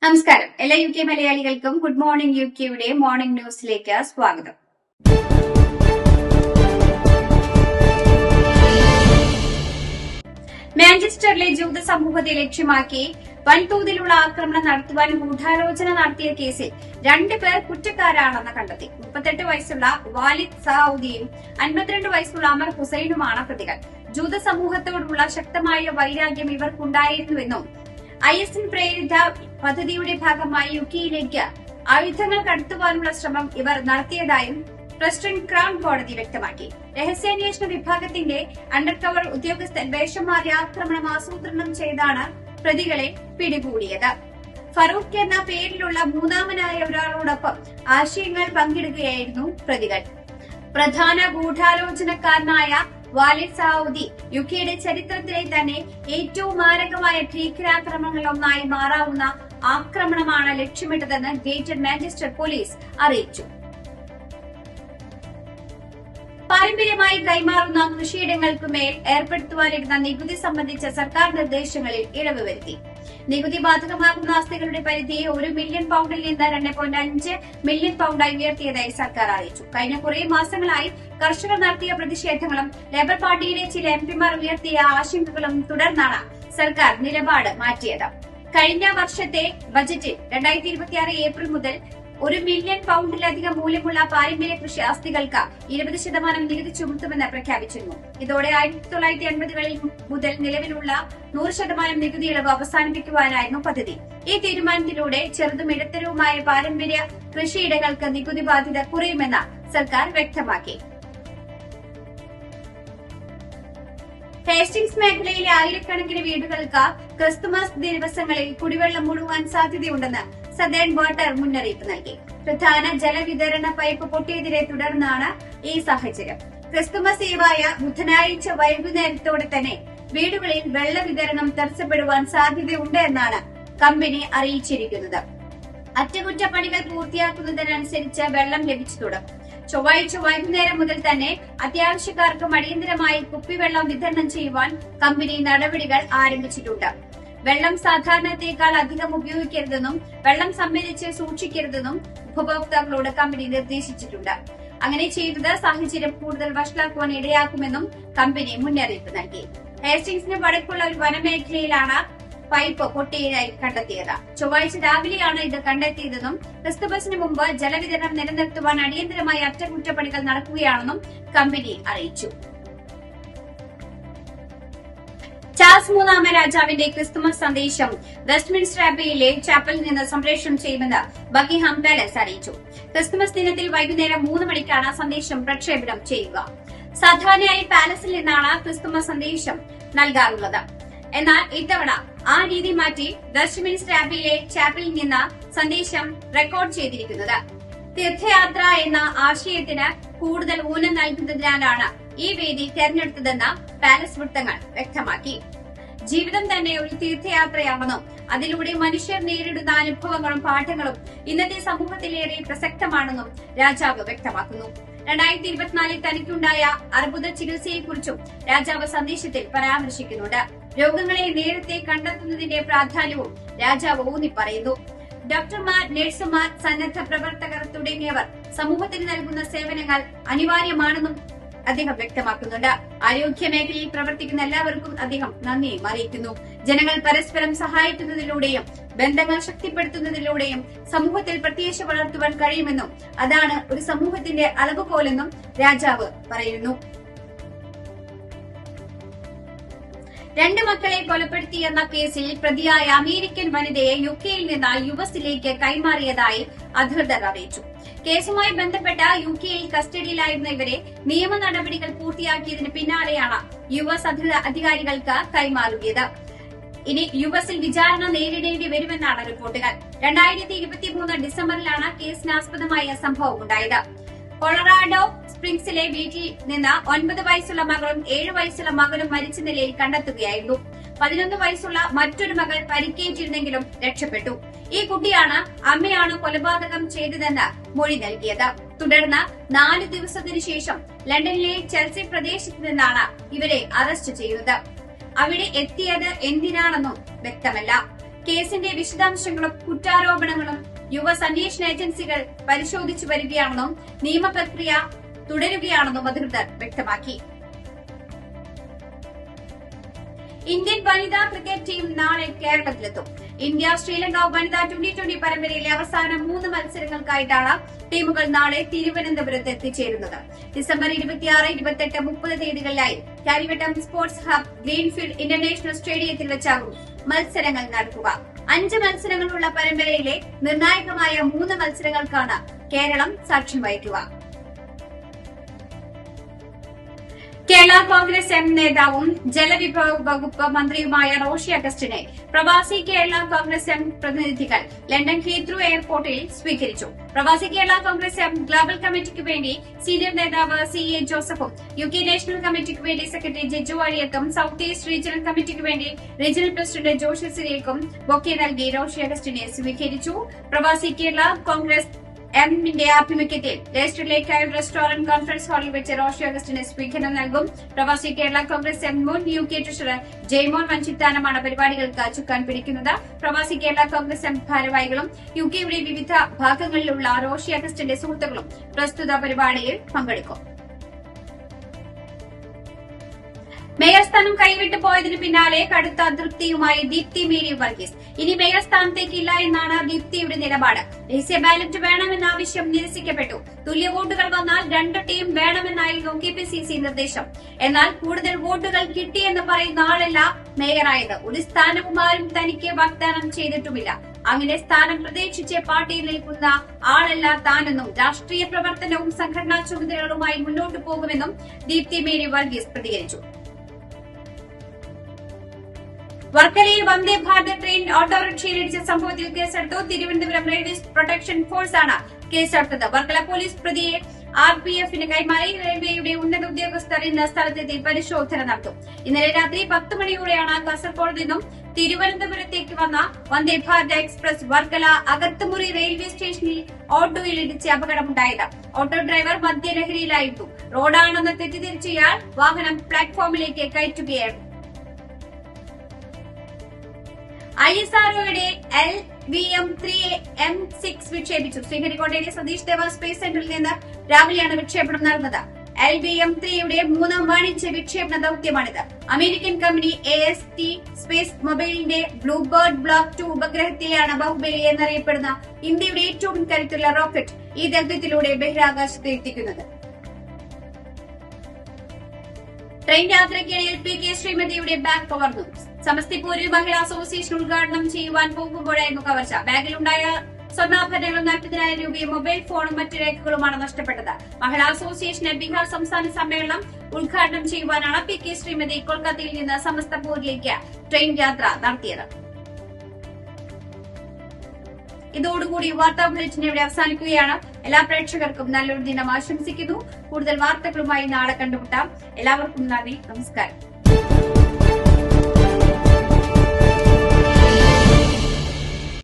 നമസ്കാരം. എല്ലാ UK മലയാളികൾക്കും ഗുഡ് മോർണിംഗ് UKയുടെ മോർണിംഗ് ന്യൂസിലേക്ക് സ്വാഗതം. മാഞ്ചസ്റ്ററിലെ ജൂത സമൂഹത്തെ ലക്ഷ്യമാക്കി വൻതോതിലുള്ള ആക്രമണം നടത്തുവാൻ ഗൂഢാലോചന നടത്തിയ കേസിൽ 2 പേർ കുറ്റക്കാരാണെന്ന് കണ്ടെത്തി. 38 വയസ്സുള്ള വാലിദ് സൗദിയും 52 വയസ്സുള്ള അമർ ഹുസൈനുമാണ് പ്രതികൾ. ജൂത സമൂഹത്തോടുള്ള ശക്തമായ വൈരാഗ്യം ഇവർക്കുണ്ടായിരുന്നുവെന്നും IS പ്രേരിത പദ്ധതിയുടെ ഭാഗമായി UKയിലേക്ക് ആയുധങ്ങൾ കടത്തുവാനുള്ള ശ്രമം ഇവർ നടത്തിയതായും പ്രസ്റ്റൺ ക്രൗൺ കോടതി വ്യക്തമാക്കി. രഹസ്യാന്വേഷണ വിഭാഗത്തിന്റെ അണ്ടർകവർ ഉദ്യോഗസ്ഥൻ വേഷം മാറി ആക്രമണം ആസൂത്രണം ചെയ്താണ് പ്രതികളെ പിടികൂടിയത്. ഫറൂഖ് എന്ന പേരിലുള്ള മൂന്നാമനായ ഒരാളോടൊപ്പം ആശയങ്ങൾ പങ്കിടുകയായിരുന്നു പ്രതികൾ. പ്രധാന ഗൂഢാലോചനക്കാരനായ വാലിദ് സൗദി UKയുടെ ചരിത്രത്തിലെ തന്നെ ഏറ്റവും മാരകമായ ഭീകരാക്രമണങ്ങളിലൊന്നായി മാറാവുന്ന ആക്രമണമാണ് ലക്ഷ്യമിട്ടതെന്ന് ഗ്രേറ്റർ മാഞ്ചസ്റ്റർ പോലീസ് അറിയിച്ചു. പാരമ്പര്യമായി കൈമാറുന്ന കൃഷിയിടങ്ങൾക്കുമേൽ ഏർപ്പെടുത്തുവാനിരുന്ന നികുതി സംബന്ധിച്ച സർക്കാർ നിർദ്ദേശങ്ങളിൽ ഇളവ് വരുത്തി. നികുതി ബാധകമാകുന്ന ആസ്തികളുടെ പരിധിയെ £1 മില്യൺ നിന്ന് £2.5 മില്യൺ ഉയർത്തിയതായി സർക്കാർ അറിയിച്ചു. കഴിഞ്ഞ കുറേ മാസങ്ങളായി കർഷകർ നടത്തിയ പ്രതിഷേധങ്ങളും ലേബർ പാർട്ടിയിലെ ചില MPമാർ ഉയർത്തിയ ആശങ്കകളും തുടർന്നാണ് സർക്കാർ നിലപാട് മാറ്റിയത്. കഴിഞ്ഞ വർഷത്തെ ബജറ്റിൽ 2026 ഏപ്രിൽ മുതൽ £1 മില്യൺ മൂല്യമുള്ള പാരമ്പര്യ കൃഷി ആസ്തികൾക്ക് 20% നികുതി ചുമത്തുമെന്ന് പ്രഖ്യാപിച്ചിരുന്നു. ഇതോടെ 1980കളിൽ മുതൽ നിലവിലുള്ള 100% നികുതി ഇളവ് അവസാനിപ്പിക്കുവാനായിരുന്നു പദ്ധതി. ഈ തീരുമാനത്തിലൂടെ ചെറുതും ഇടത്തരവുമായ പാരമ്പര്യ കൃഷിയിടങ്ങൾക്ക് നികുതി ബാധ്യത കുറയുമെന്ന് സർക്കാർ വ്യക്തമാക്കി. ഹേസ്റ്റിംഗ്സ് മേഖലയിലെ ആയിരക്കണക്കിന് വീടുകൾക്ക് ക്രിസ്തുമസ് ദിവസങ്ങളിൽ കുടിവെള്ളം മുഴുവാൻ സാധ്യതയുണ്ടെന്ന് സദേൺ വാട്ടർ മുന്നറിയിപ്പ് നൽകി. പ്രധാന ജലവിതരണ പൈപ്പ് പൊട്ടിയതിനെ തുടർന്നാണ് ഈ സാഹചര്യം. ക്രിസ്തുമസ് ഈവായ ബുധനാഴ്ച വൈകുന്നേരത്തോടെ തന്നെ വീടുകളിൽ വെള്ള വിതരണം തടസ്സപ്പെടുവാൻ സാധ്യതയുണ്ട് എന്നാണ് കമ്പനി അറിയിച്ചിരിക്കുന്നത്. അറ്റകുറ്റപ്പണികൾ പൂർത്തിയാക്കുന്നതിനനുസരിച്ച് വെള്ളം ലഭിച്ചു തുടങ്ങും. ചൊവ്വാഴ്ച വൈകുന്നേരം മുതൽ തന്നെ അത്യാവശ്യക്കാർക്ക് അടിയന്തരമായി കുപ്പിവെള്ളം വിതരണം ചെയ്യുവാൻ കമ്പനി നടപടികൾ ആരംഭിച്ചിട്ടുണ്ട്. വെള്ളം സാധാരണത്തേക്കാൾ അധികം ഉപയോഗിക്കരുതെന്നും വെള്ളം സംഭരിച്ച് സൂക്ഷിക്കരുതെന്നും ഉപഭോക്താക്കളോട് കമ്പനി നിർദ്ദേശിച്ചിട്ടുണ്ട്. അങ്ങനെ ചെയ്തത് സാഹചര്യം കൂടുതൽ വഷളാക്കുവാൻ ഇടയാക്കുമെന്നും കമ്പനി മുന്നറിയിപ്പ് നൽകി. ഹേസ്റ്റിംഗ്സിന് വടക്കുള്ള ഒരു വനമേഖലയിലാണ് പൈപ്പ് പൊട്ടിയതായി കണ്ടെത്തിയത്. ചൊവ്വാഴ്ച രാവിലെയാണ് ഇത് കണ്ടെത്തിയതെന്നും ക്രിസ്തുമസിന് മുമ്പ് ജലവിതരണം നിലനിർത്തുവാൻ അടിയന്തരമായി അറ്റകുറ്റപ്പണികൾ നടക്കുകയാണെന്നും കമ്പനി അറിയിച്ചു. ചാൾസ് മൂന്നാമൻ രാജാവിന്റെ ക്രിസ്തുമസ് സന്ദേശം വെസ്റ്റ്മിൻസ്റ്റർ അബയിലെ ചാപ്പലിൽ നിന്ന് സംപ്രേഷണം ചെയ്യുമെന്ന് ബക്കിംഗ്ഹാം പാലസ് അറിയിച്ചു. ക്രിസ്തുമസ് ദിനത്തിൽ വൈകുന്നേരം 3 മണിക്കാണ് സന്ദേശം പ്രക്ഷേപണം ചെയ്യുക. സാധാരണയായി പാലസിൽ നിന്നാണ് ക്രിസ്തുമസ് സന്ദേശം നൽകാറുള്ളത്. എന്നാൽ ഇത്തവണ ആ രീതി മാറ്റി വെസ്റ്റ്മിൻസ്റ്റർ അബയിലെ ചാപ്പലിൽ നിന്ന് സന്ദേശം റെക്കോർഡ് ചെയ്തിരിക്കുന്നത്. തീർത്ഥയാത്ര എന്ന ആശയത്തിന് കൂടുതൽ ഊന്നൽ നൽകുന്നതിനാലാണ് ഈ വേദി തെരഞ്ഞെടുത്തതെന്ന് പാലസ് വൃത്തങ്ങൾ വ്യക്തമാക്കി. ജീവിതം തന്നെ ഒരു തീർത്ഥയാത്രയാണെന്നും അതിലൂടെ മനുഷ്യർ നേരിടുന്ന അനുഭവങ്ങളും പാഠങ്ങളും ഇന്നത്തെ സമൂഹത്തിലേറെ പ്രസക്തമാണെന്നും രാജാവ് വ്യക്തമാക്കുന്നു. 2024 തനിക്കുണ്ടായ അർബുദ ചികിത്സയെക്കുറിച്ചും രാജാവ് സന്ദേശത്തിൽ പരാമർശിക്കുന്നുണ്ട്. രോഗങ്ങളെ നേരത്തെ കണ്ടെത്തുന്നതിന്റെ പ്രാധാന്യവും രാജാവ് ഊന്നിപ്പറയുന്നു. ഡോക്ടർമാർ, നഴ്സുമാർ, സന്നദ്ധ പ്രവർത്തകർ തുടങ്ങിയവർ സമൂഹത്തിന് നൽകുന്ന സേവനങ്ങൾ അനിവാര്യമാണെന്നും അദ്ദേഹം വ്യക്തമാക്കുന്നുണ്ട്. ആരോഗ്യ മേഖലയിൽ പ്രവർത്തിക്കുന്ന എല്ലാവർക്കും അദ്ദേഹം നന്ദിയും അറിയിക്കുന്നു. ജനങ്ങൾ പരസ്പരം സഹായിക്കുന്നതിലൂടെയും ബന്ധങ്ങൾ ശക്തിപ്പെടുത്തുന്നതിലൂടെയും സമൂഹത്തിൽ പ്രത്യാശ വളർത്തുവാൻ കഴിയുമെന്നും അതാണ് ഒരു സമൂഹത്തിന്റെ അളവുകോലെന്നും രാജാവ് പറയുന്നു. 2 മക്കളെ കൊലപ്പെടുത്തിയെന്ന കേസിൽ പ്രതിയായ അമേരിക്കൻ വനിതയെ UKയിൽ നിന്ന് US കൈമാറിയതായി അധികൃതർ അറിയിച്ചു. കേസുമായി ബന്ധപ്പെട്ട UKയിൽ കസ്റ്റഡിയിലായിരുന്ന ഇവരെ നിയമ നടപടികൾ പൂർത്തിയാക്കിയതിന് പിന്നാലെയാണ് US അധികാരികൾക്ക് കൈമാറിയത്. ഇനി US വിചാരണ നേരിടേണ്ടി വരുമെന്നാണ് റിപ്പോർട്ടുകൾ. 2023 ഡിസംബറിലാണ് കേസിനാസ്പദമായ സംഭവം ഉണ്ടായത്. കൊളറാഡോ സ്പ്രിംഗ്സിലെ വീട്ടിൽ നിന്ന് 9 വയസ്സുള്ള മകളും 7 വയസ്സുള്ള മകനും മരിച്ച നിലയിൽ കണ്ടെത്തുകയായിരുന്നു. 11 വയസ്സുള്ള മറ്റൊരു മകൾ പരിക്കേറ്റിരുന്നെങ്കിലും രക്ഷപ്പെട്ടു. ഈ കുട്ടിയാണ് അമ്മയാണ് കൊലപാതകം ചെയ്തതെന്ന് മൊഴി നൽകിയത്. തുടർന്ന് 4 ദിവസത്തിനു ശേഷം ലണ്ടനിലെ ചെൽസി പ്രദേശത്ത് നിന്നാണ് ഇവരെ അറസ്റ്റ് ചെയ്തത്. അവിടെ എത്തിയത് എന്തിനാണെന്നും വ്യക്തമല്ല. കേസിന്റെ വിശദാംശങ്ങളും കുറ്റാരോപണങ്ങളും യുഎസ് അന്വേഷണ ഏജൻസികൾ പരിശോധിച്ചു വരികയാണെന്നും നിയമപ്രക്രിയ തുടരുകയാണെന്നും അധികൃതർ വ്യക്തമാക്കി. ഇന്ത്യൻ വനിതാ ക്രിക്കറ്റ് ടീം നാളെ കേരളത്തിലെത്തും. ഇന്ത്യ ശ്രീലങ്ക വനിതാ ട്വന്റി പരമ്പരയിലെ അവസാന 3 മത്സരങ്ങൾക്കായിട്ടാണ് ടീമുകൾ നാളെ തിരുവനന്തപുരത്ത് എത്തിച്ചേരുന്നത്. ഡിസംബർ 26, 28, 30 തീയതികളിലായി Karyavattom sports hub Greenfield International സ്റ്റേഡിയത്തിൽ വെച്ചാകും മത്സരങ്ങൾ നടക്കുക. 5 മത്സരങ്ങളുള്ള പരമ്പരയിലെ നിർണായകമായ 3 മത്സരങ്ങൾക്കാണ് കേരളം സാക്ഷ്യം വഹിക്കുക. കേരള കോൺഗ്രസ് എം നേതാവും ജലവിഭവ വകുപ്പ് മന്ത്രിയുമായ റോഷി അഗസ്റ്റിനെ പ്രവാസി കേരള കോൺഗ്രസ് എം പ്രതിനിധികൾ ലണ്ടൻ ഹീത്രൂ എയർപോർട്ടിൽ സ്വീകരിച്ചു. പ്രവാസി കേരള കോൺഗ്രസ് എം ഗ്ലോബൽ കമ്മിറ്റിക്ക് വേണ്ടി സീനിയർ നേതാവ് CA ജോസഫും UK നാഷണൽ കമ്മിറ്റിക്ക് വേണ്ടി സെക്രട്ടറി ജെജു അഴിയത്തും സൌത്ത് ഈസ്റ്റ് റീജിയണൽ കമ്മിറ്റിക്ക് വേണ്ടി റീജിയണൽ പ്രസിഡന്റ് ജോഷി സിറിയക്കും ബൊക്കെ നൽകി റോഷി അഗസ്റ്റിനെ സ്വീകരിച്ചു. പ്രവാസി കേരള കോൺഗ്രസ് എമ്മിന്റെ ആഭിമുഖ്യത്തിൽ രജിസ്റ്റർ ലേക്ക് റെസ്റ്റോറന്റ് കോൺഫറൻസ് ഹാളിൽ വെച്ച് റോഷി അഗസ്റ്റിന് സ്വീകരണം നൽകും. പ്രവാസി കേരള കോൺഗ്രസ് എം മുൻ UK ട്രഷറർ ജയ്മോൻ വഞ്ചിത്താനമാണ് പരിപാടികൾക്ക് ചുക്കാൻ പിടിക്കുന്നത്. പ്രവാസി കേരള കോൺഗ്രസ് എം ഭാരവാഹികളും UKയുടെ വിവിധ ഭാഗങ്ങളിലുള്ള റോഷി അഗസ്റ്റിന്റെ സുഹൃത്തുക്കളും പ്രസ്തുത പരിപാടിയിൽ പങ്കെടുക്കും. മേയർ സ്ഥാനം കൈവിട്ടു പോയതിനു പിന്നാലെ കടുത്ത അതൃപ്തിയുമായി ദീപ്തി മേരി വർഗീസ്. ഇനി മേയർ സ്ഥാനത്തേക്കില്ല എന്നാണ് ദീപ്തിയുടെ നിലപാട്. രഹസ്യ ബാലറ്റ് വേണമെന്ന ആവശ്യം നിരസിക്കപ്പെട്ടു. തുല്യ വോട്ടുകൾ വന്നാൽ 2 ടീം വേണമെന്നായിരുന്നു KPCC നിർദ്ദേശം. എന്നാൽ കൂടുതൽ വോട്ടുകൾ കിട്ടിയെന്ന് പറയുന്ന ആളല്ല മേയറായത്. ഒരു സ്ഥാനവും ആരും തനിക്ക് വാഗ്ദാനം ചെയ്തിട്ടുമില്ല. അങ്ങനെ സ്ഥാനം പ്രതീക്ഷിച്ച് പാർട്ടിയിൽ നിൽക്കുന്ന ആളല്ല താനെന്നും രാഷ്ട്രീയ പ്രവർത്തനവും സംഘടനാ ചുമതലകളുമായി മുന്നോട്ടു പോകുമെന്നും ദീപ്തി മേരി വർഗീസ് പ്രതികരിച്ചു. വർക്കലയിൽ വന്ദേ ഭാരത് ട്രെയിൻ ഓട്ടോറിക്ഷയിലിടിച്ച സംഭവത്തിൽ കേസെടുത്തു. തിരുവനന്തപുരം റെയിൽവേ പ്രൊട്ടക്ഷൻ ഫോഴ്സാണ് കേസെടുത്തത്. വർക്കല പോലീസ് പ്രതിയെ RPFന് കൈമാറി. റെയിൽവേയുടെ ഉന്നത ഉദ്യോഗസ്ഥർ ഇന്ന് സ്ഥലത്തെത്തി പരിശോധന നടത്തും. ഇന്നലെ രാത്രി 10 മണിയോടെയാണ് കാസർഗോഡ് നിന്നും തിരുവനന്തപുരത്തേക്ക് വന്ന വന്ദേ ഭാരത് എക്സ്പ്രസ് വർക്കല അകത്തുമുറി റെയിൽവേ സ്റ്റേഷനിൽ ഓട്ടോയിൽ ഇടിച്ച് അപകടമുണ്ടായത്. Auto driver മദ്യലഹരിയിലായിരുന്നു. റോഡാണെന്ന് തെറ്റിദ്ധരിച്ചയാൾ വാഹനം പ്ലാറ്റ്ഫോമിലേക്ക് കയറ്റുകയായിരുന്നു. ISROയുടെ LVM-3M6 വിക്ഷേപിച്ചു. ശ്രീഹരിക്കോട്ടയിലെ സതീഷ് ധവാൻ സ്പേസ് സെന്ററിൽ നിന്ന് രാവിലെയാണ് വിക്ഷേപണം നടന്നത്. LVM-3യുടെ 3ാം വാണിജ്യ വിക്ഷേപണ ദൌത്യമാണിത്. അമേരിക്കൻ കമ്പനി AST സ്പേസ് മൊബൈലിന്റെ ബ്ലൂബേർഡ് ബ്ലോക്ക് 2 ഉപഗ്രഹത്തെയാണ് ബാഹുബലി എന്നറിയപ്പെടുന്ന ഇന്ത്യയുടെ ഏറ്റവും കരുത്തുള്ള റോക്കറ്റ് ഈ ദൌത്യത്തിലൂടെ ബഹിരാകാശത്ത് എത്തിക്കുന്നത്. ട്രെയിൻ യാത്രയ്ക്കിടയിൽ PK ശ്രീമതിയുടെ ബാഗ് കവർന്നു. സമസ്തിപൂരിൽ മഹിളാ അസോസിയേഷൻ ഉദ്ഘാടനം ചെയ്യുവാൻ പോകുമ്പോഴായിരുന്നു കവർച്ച. ബാഗിലുണ്ടായ സ്വർണ്ണാഭരണങ്ങളും 40,000 രൂപയും മൊബൈൽ ഫോണും മറ്റു രേഖകളുമാണ് നഷ്ടപ്പെട്ടത്. മഹിളാ അസോസിയേഷൻ ബീഹാർ സംസ്ഥാന സമ്മേളനം ഉദ്ഘാടനം ചെയ്യുവാനാണ് PK ശ്രീമതി കൊൽക്കത്തയിൽ നിന്ന് സമസ്തപൂരിലേക്ക് ട്രെയിൻ യാത്ര നടത്തിയത്. ഇതോടുകൂടി വാർത്താ ബുള്ളറ്റിൻ ഇവിടെ അവസാനിക്കുകയാണ്. എല്ലാ പ്രേക്ഷകർക്കും നല്ലൊരു ദിനം ആശംസിക്കുന്നു. കൂടുതൽ വാർത്തകളുമായി നാളെ കണ്ടുമുട്ടാം. എല്ലാവർക്കും നന്ദി, നമസ്കാരം.